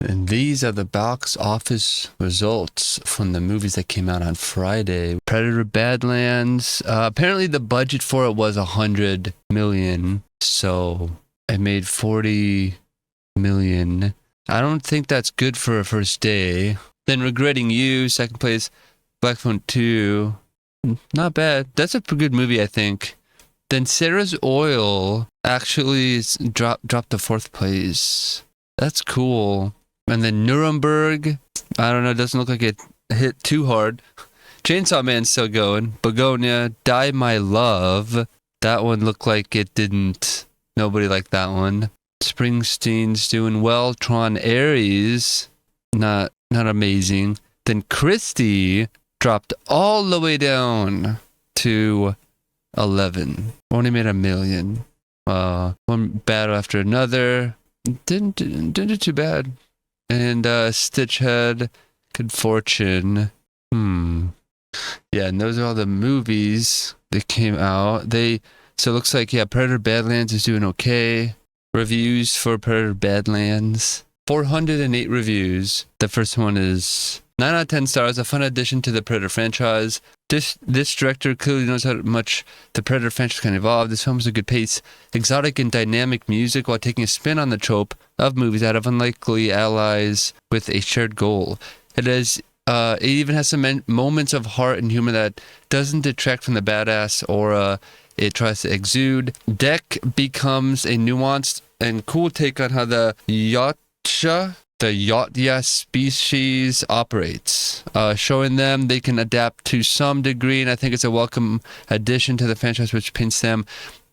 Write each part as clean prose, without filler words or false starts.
And these are the box office results from the movies that came out on Friday. Predator Badlands. Apparently the budget for it was $100 million. So it made $40 million. I don't think that's good for a first day. Then Regretting You, second place. Black Phone 2. Not bad. That's a pretty good movie, I think. Then Sarah's Oil actually dropped to fourth place. That's cool. And then Nuremberg, I don't know, it doesn't look like it hit too hard. Chainsaw Man's still going. Begonia, Die My Love. That one looked like it didn't. Nobody liked that one. Springsteen's doing well. Tron Ares, not amazing. Then Christy dropped all the way down to 11. Only made $1 million. One battle after another. Didn't do too bad. And Stitchhead, Good Fortune. Yeah, and those are all the movies that came out. So it looks like, yeah, Predator Badlands is doing okay. Reviews for Predator Badlands. 408 reviews. The first one is 9 out of 10 stars, a fun addition to the Predator franchise. This director clearly knows how much the Predator franchise can evolve. This film is a good pace, exotic and dynamic music while taking a spin on the trope of movies out of unlikely allies with a shared goal. It even has some moments of heart and humor that doesn't detract from the badass aura it tries to exude. Deck becomes a nuanced and cool take on how the Yotja species operates, showing them they can adapt to some degree, and I think it's a welcome addition to the franchise, which paints them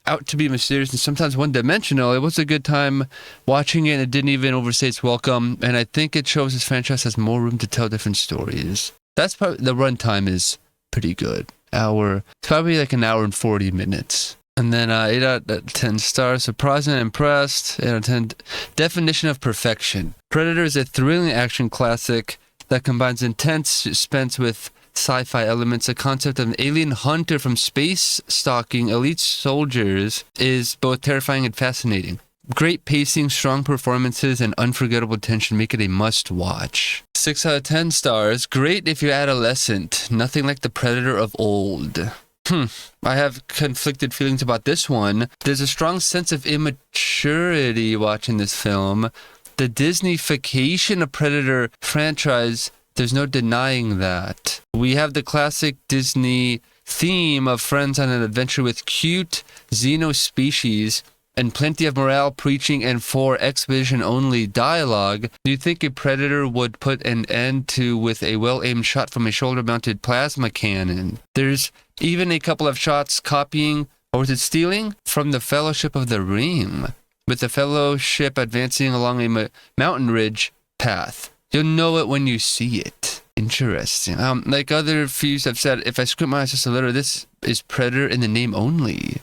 out to be mysterious and sometimes one-dimensional. It was a good time watching it, and it didn't even overstay its welcome, and I think it shows this franchise has more room to tell different stories. That's probably, the runtime is pretty good. It's probably like an hour and 40 minutes. And then 8 out of 10 stars, surprised and impressed. 8 out of 10, definition of perfection. Predator is a thrilling action classic that combines intense suspense with sci-fi elements. The concept of an alien hunter from space stalking elite soldiers is both terrifying and fascinating. Great pacing, strong performances, and unforgettable tension make it a must-watch. 6 out of 10 stars, great if you're adolescent. Nothing like the Predator of old. I have conflicted feelings about this one. There's a strong sense of immaturity watching this film. The Disney-fication of Predator franchise, there's no denying that. We have the classic Disney theme of friends on an adventure with cute xenospecies and plenty of morale preaching and for exposition-only dialogue. Do you think a Predator would put an end to with a well-aimed shot from a shoulder-mounted plasma cannon? There's even a couple of shots copying, or was it stealing, from the Fellowship of the Ring, with the Fellowship advancing along a mountain ridge path. You'll know it when you see it. Interesting. Like other fews have said, if I squint my eyes just a little, this is Predator in the name only.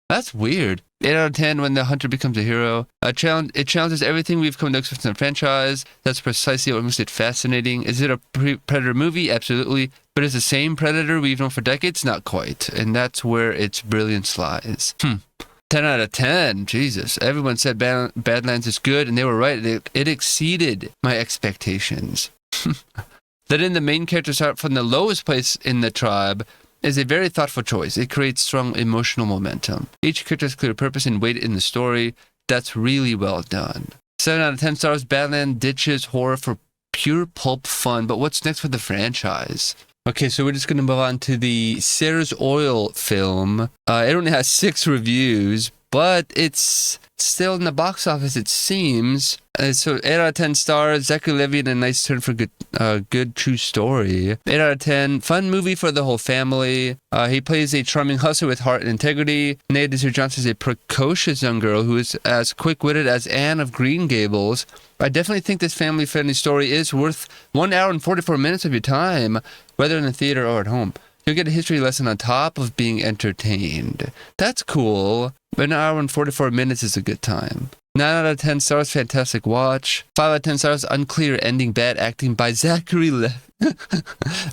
That's weird. 8 out of 10 when the hunter becomes a hero. It challenges everything we've come to expect from the franchise. That's precisely what makes it fascinating. Is it a Predator movie? Absolutely. But is the same Predator we've known for decades? Not quite. And that's where its brilliance lies. 10 out of 10. Jesus. Everyone said Badlands is good, and they were right. It exceeded my expectations. Then the main character start from the lowest place in the tribe is a very thoughtful choice. It creates strong emotional momentum. Each character has clear purpose and weight in the story. That's really well done. 7 out of 10 stars. Badlands ditches horror for pure pulp fun. But what's next for the franchise? Okay, so we're just going to move on to the Sarah's Oil film. It only has 6 reviews, but it's still in the box office, it seems. So 8 out of 10 stars. Zachary Levi in a nice turn for good true story. 8 out of 10. Fun movie for the whole family. He plays a charming hustler with heart and integrity. Naya Desir Johnson is a precocious young girl who is as quick-witted as Anne of Green Gables. I definitely think this family-friendly story is worth 1 hour and 44 minutes of your time, whether in the theater or at home. You'll get a history lesson on top of being entertained. That's cool. But 1 hour and 44 minutes is a good time. 9 out of 10 stars, fantastic watch. 5 out of 10 stars, unclear ending, bad acting by Zachary Levi.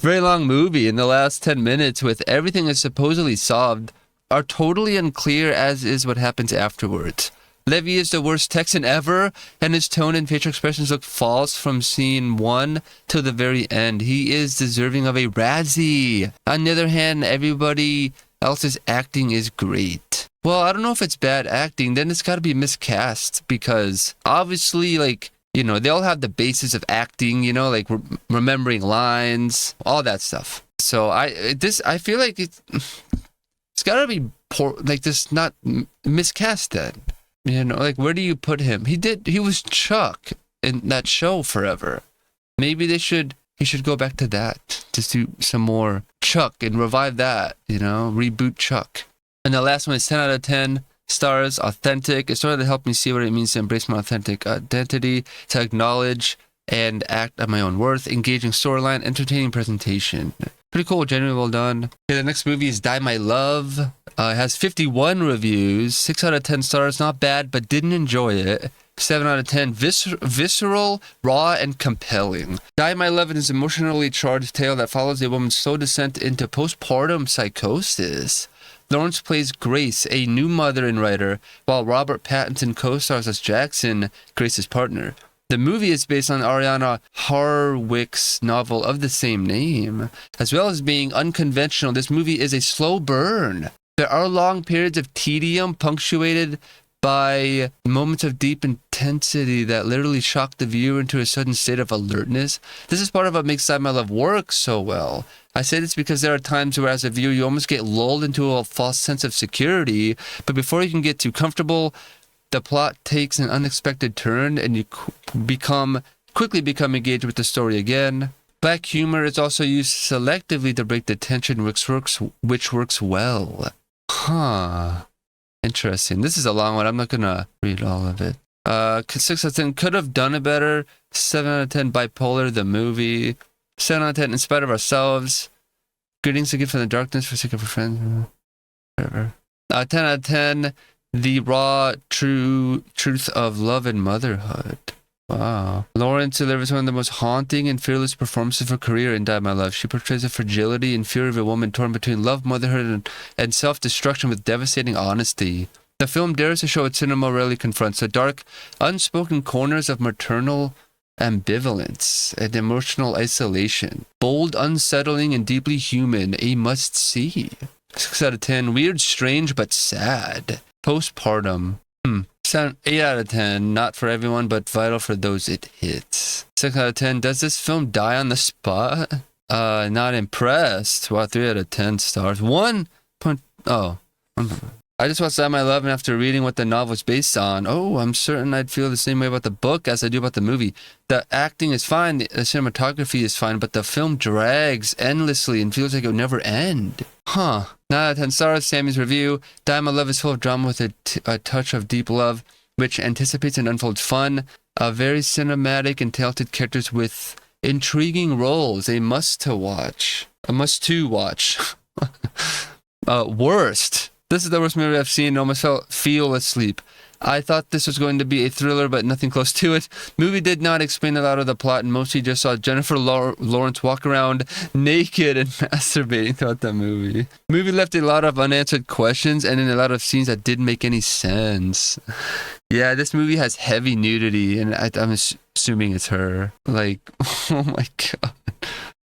Very long movie. In the last 10 minutes, with everything is supposedly solved, are totally unclear, as is what happens afterwards. Levy is the worst Texan ever, and his tone and facial expressions look false from scene 1 till the very end. He is deserving of a Razzie. On the other hand, everybody else's acting is great. Well, I don't know if it's bad acting. Then it's got to be miscast, because obviously, like, you know, they all have the basis of acting, you know, like remembering lines, all that stuff. So I feel like it's got to be poor, like, this, not miscast then. You know, like, where do you put him? He was Chuck in that show forever. Maybe he should go back to that. Just do some more Chuck and revive that, you know, reboot Chuck. And the last one is 10 out of 10 stars, authentic. It started to help me see what it means to embrace my authentic identity, to acknowledge and act on my own worth, engaging storyline, entertaining presentation. Pretty cool, genuinely well done. Okay, the next movie is Die My Love. It has 51 reviews, 6 out of 10 stars. Not bad, but didn't enjoy it. 7 out of 10. Visceral, raw, and compelling. Die My Love is an emotionally charged tale that follows a woman's slow descent into postpartum psychosis. Lawrence plays Grace, a new mother and writer, while Robert Pattinson co-stars as Jackson, Grace's partner. The movie is based on Ariana Harwick's novel of the same name. As well as being unconventional, this movie is a slow burn. There are long periods of tedium punctuated by moments of deep intensity that literally shock the viewer into a sudden state of alertness. This is part of what makes Die My Love work so well. I say this because there are times where, as a viewer, you almost get lulled into a false sense of security, but before you can get too comfortable, the plot takes an unexpected turn and you quickly become engaged with the story again. Black humor is also used selectively to break the tension, which works well. Huh. Interesting. This is a long one. I'm not going to read all of it. 6 out of 10. Could have done it better. 7 out of 10. Bipolar, the movie. 7 out of 10. In Spite of Ourselves. Greetings again from the darkness, for sake of our friends. Whatever. 10 out of 10. The raw truth of love and motherhood. Wow. Lawrence delivers one of the most haunting and fearless performances of her career in Die My Love. She portrays the fragility and fear of a woman torn between love, motherhood, and self-destruction with devastating honesty. The film dares to show what cinema rarely confronts, the dark, unspoken corners of maternal ambivalence and emotional isolation. Bold, unsettling, and deeply human, a must-see. 6 out of 10. Weird, strange, but sad. Postpartum. 8 out of 10. Not for everyone, but vital for those it hits. 6 out of 10. Does this film die on the spot? Not impressed. Wow, 3 out of 10 stars. 1 point. Oh. I just watched Die My Love, and after reading what the novel is based on, I'm certain I'd feel the same way about the book as I do about the movie. The acting is fine, the cinematography is fine, but the film drags endlessly and feels like it would never end. 9 out of 10 stars, Sammy's review. Die My Love is full of drama with a touch of deep love, which anticipates and unfolds fun. Very cinematic and talented characters with intriguing roles. A must-to watch. A must-to watch. Worst. This is the worst movie I've seen and almost feel asleep. I thought this was going to be a thriller, but nothing close to it. Movie did not explain a lot of the plot, and mostly just saw Jennifer Lawrence walk around naked and masturbating throughout the movie. Movie left a lot of unanswered questions and in a lot of scenes that didn't make any sense. Yeah, this movie has heavy nudity, and I'm assuming it's her. Like, oh my god.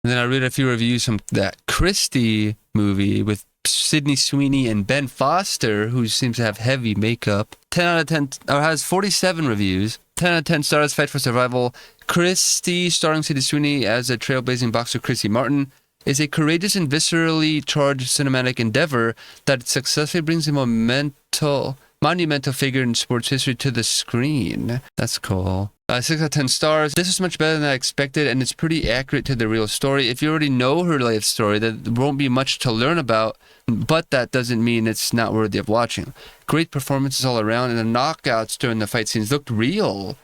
And then I read a few reviews from that Christy movie with Sydney Sweeney and Ben Foster, who seems to have heavy makeup. 10 out of 10, or has 47 reviews. 10 out of 10 stars, Fight for Survival. Christy, starring Sydney Sweeney as a trailblazing boxer Chrissy Martin, is a courageous and viscerally charged cinematic endeavor that successfully brings a monumental figure in sports history to the screen. That's cool. 6 out of 10 stars. This is much better than I expected, and it's pretty accurate to the real story. If you already know her life story, there won't be much to learn about, but that doesn't mean it's not worthy of watching. Great performances all around, and the knockouts during the fight scenes looked real.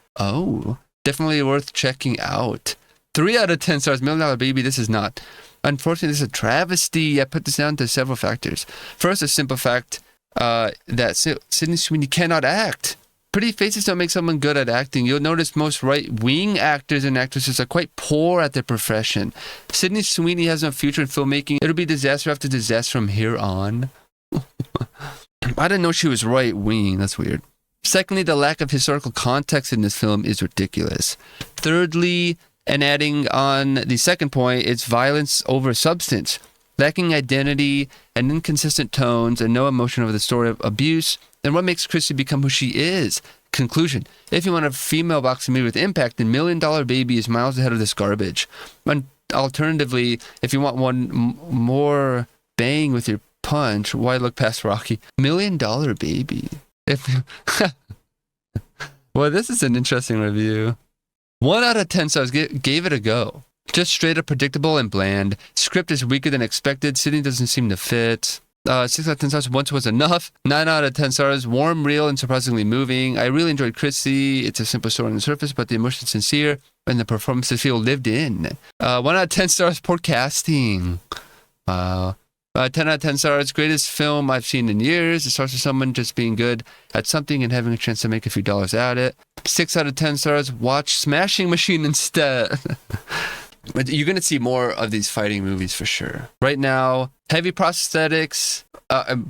Definitely worth checking out. 3 out of 10 stars. $1 Million Baby, this is not. Unfortunately, this is a travesty. I put this down to several factors. First, a simple fact that Sydney Sweeney cannot act. Pretty faces don't make someone good at acting. You'll notice most right-wing actors and actresses are quite poor at their profession. Sydney Sweeney has no future in filmmaking. It'll be disaster after disaster from here on. I didn't know she was right-wing. That's weird. Secondly, the lack of historical context in this film is ridiculous. Thirdly, and adding on the second point, it's violence over substance. Lacking identity and inconsistent tones and no emotion over the story of abuse, then what makes Christy become who she is? Conclusion. If you want a female boxing movie with impact, then $1 Million Baby is miles ahead of this garbage. And alternatively, if you want one more bang with your punch, why look past Rocky? $1 Million Baby. Well, this is an interesting review. 1 out of 10 stars. Gave it a go. Just straight up predictable and bland. Script is weaker than expected. Sitting doesn't seem to fit. 6 out of 10 stars. Once was enough. 9 out of 10 stars. Warm, real, and surprisingly moving. I really enjoyed Christy. It's a simple story on the surface, but the emotion is sincere and the performances feel lived in. 1 out of 10 stars. Poor casting. Wow. 10 out of 10 stars. Greatest film I've seen in years. It starts with someone just being good at something and having a chance to make a few dollars at it. 6 out of 10 stars. Watch Smashing Machine instead. But you're going to see more of these fighting movies for sure. Right now, heavy prosthetics,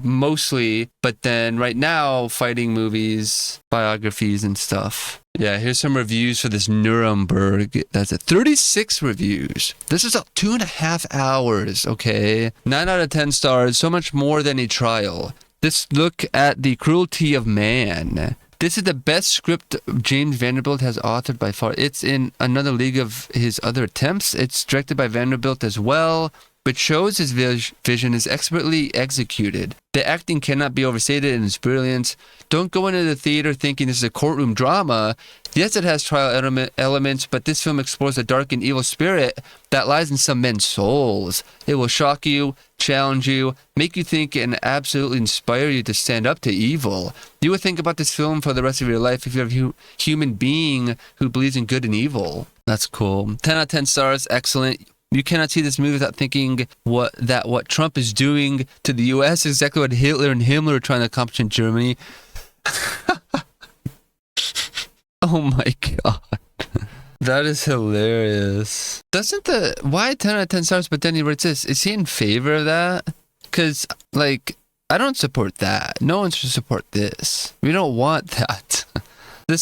mostly. But then right now, fighting movies, biographies and stuff. Yeah, here's some reviews for this Nuremberg. That's it. 36 reviews. This is 2.5 hours, okay? 9 out of 10 stars. So much more than a trial. This look at the cruelty of man. This is the best script James Vanderbilt has authored by far. It's in another league of his other attempts. It's directed by Vanderbilt as well, but shows his vision is expertly executed. The acting cannot be overstated in its brilliance. Don't go into the theater thinking this is a courtroom drama. Yes, it has trial elements, but this film explores a dark and evil spirit that lies in some men's souls. It will shock you, challenge you, make you think, and absolutely inspire you to stand up to evil. You will think about this film for the rest of your life if you're a human being who believes in good and evil. That's cool. 10 out of 10 stars, excellent. You cannot see this movie without thinking what Trump is doing to the U.S. is exactly what Hitler and Himmler are trying to accomplish in Germany. Oh my god. That is hilarious. Why 10 out of 10 stars, but then he writes this? Is he in favor of that? Because, like, I don't support that. No one should support this. We don't want that. This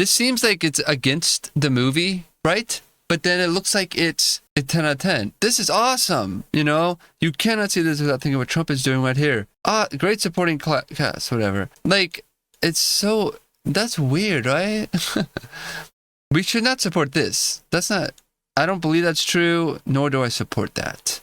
seems like it's against the movie, right? But then it looks like it's a 10 out of 10. This is awesome, you know? You cannot see this without thinking what Trump is doing right here. Great supporting cast, whatever. Like, that's weird, right? We should not support this. I don't believe that's true, nor do I support that.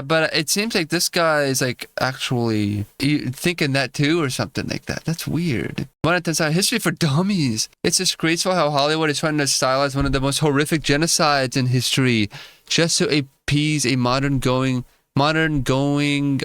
But it seems like this guy is like actually thinking that too or something like that. That's weird. 1 out of 10 stars. History for Dummies. It's disgraceful how Hollywood is trying to stylize one of the most horrific genocides in history just to appease a modern going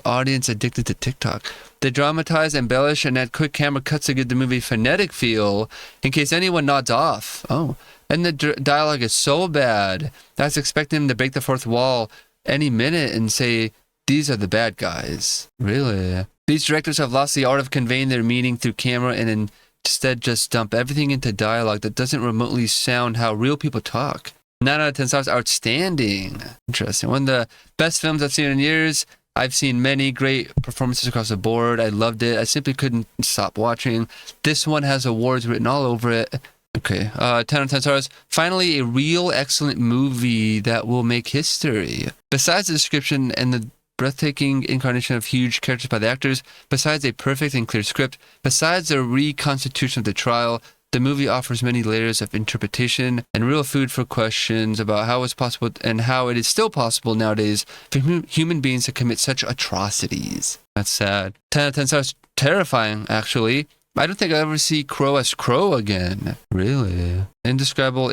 audience addicted to TikTok. They dramatize, embellish, and add quick camera cuts to give the movie a phonetic feel in case anyone nods off. Oh. And the dialogue is so bad that I was expecting him to break the fourth wall any minute and say, these are the bad guys. Really? These directors have lost the art of conveying their meaning through camera and instead just dump everything into dialogue that doesn't remotely sound how real people talk. 9 out of 10 stars. Outstanding. Interesting. One of the best films I've seen in years. I've seen many great performances across the board. I loved it. I simply couldn't stop watching. This one has awards written all over it. Okay, 10 out of 10 stars. Finally, a real excellent movie that will make history. Besides the description and the breathtaking incarnation of huge characters by the actors, besides a perfect and clear script, besides the reconstitution of the trial, the movie offers many layers of interpretation and real food for questions about how it's possible and how it is still possible nowadays for human beings to commit such atrocities. That's sad. 10 out of 10 stars. Terrifying, actually. I don't think I'll ever see Crow as Crow again. Really? Indescribable,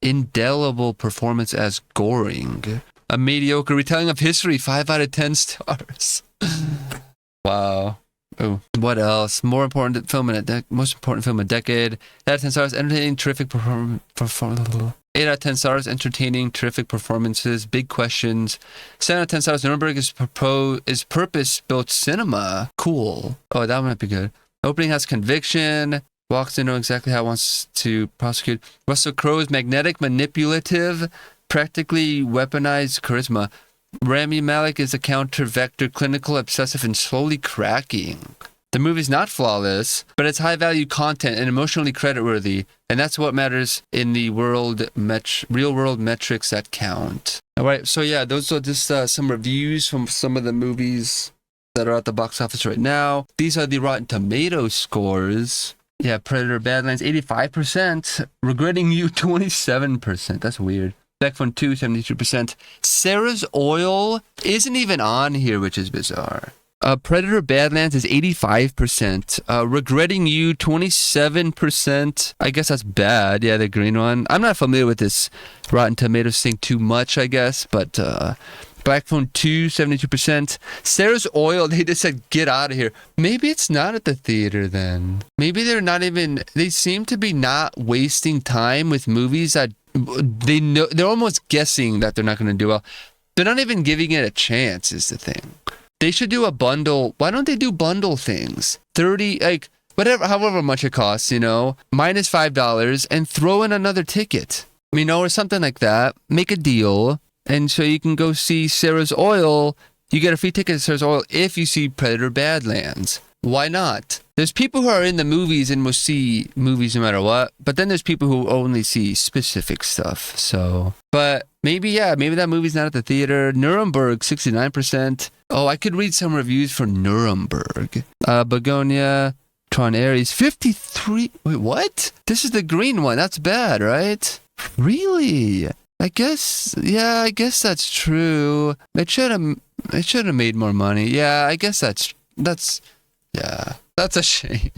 indelible performance as Goring. A mediocre retelling of history. 5 out of 10 stars. Wow. Oh, what else? Most important film in a decade. 8 out of 10 stars. Entertaining, terrific performance. 8 out of 10 stars. Entertaining, terrific performances. Big questions. 7 out of 10 stars. Nuremberg is purpose-built cinema. Cool. Oh, that might be good. Opening has conviction. Walks to know exactly how it wants to prosecute. Russell Crowe is magnetic, manipulative, practically weaponized charisma. Rami Malek is a counter-vector, clinical, obsessive, and slowly cracking. The movie's not flawless, but it's high-value content and emotionally creditworthy, and that's what matters in the real-world metrics that count. All right, so yeah, those are just some reviews from some of the movies that are at the box office right now. These are the Rotten Tomatoes scores. Yeah, Predator Badlands, 85%. Regretting You, 27%. That's weird. Black Phone 2, 72%. Sarah's Oil isn't even on here, which is bizarre. Predator Badlands is 85%. Regretting You, 27%. I guess that's bad. Yeah, the green one. I'm not familiar with this Rotten Tomatoes thing too much, I guess. But Black Phone 2, 72%. Sarah's Oil, they just said, get out of here. Maybe it's not at the theater then. Maybe they're not even... They seem to be not wasting time with movies that they know... They're almost guessing that they're not going to do well. They're not even giving it a chance is the thing. They should do a bundle. Why don't they do bundle things? 30, like, whatever, however much it costs, you know, minus $5 and throw in another ticket, you know, or something like that. Make a deal. And so you can go see Sarah's Oil. You get a free ticket to Sarah's Oil if you see Predator Badlands. Why not? There's people who are in the movies and will see movies no matter what. But then there's people who only see specific stuff. So, but maybe, yeah, maybe that movie's not at the theater. Nuremberg, 69%. Oh, I could read some reviews for Nuremberg. Begonia, Tron Ares, 53. Wait, what? This is the green one. That's bad, right? Really? I guess, yeah, I guess that's true. It should have made more money. Yeah, I guess that's a shame.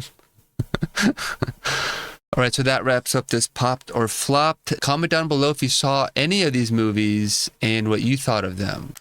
All right, so that wraps up this Popped or Flopped. Comment down below if you saw any of these movies and what you thought of them.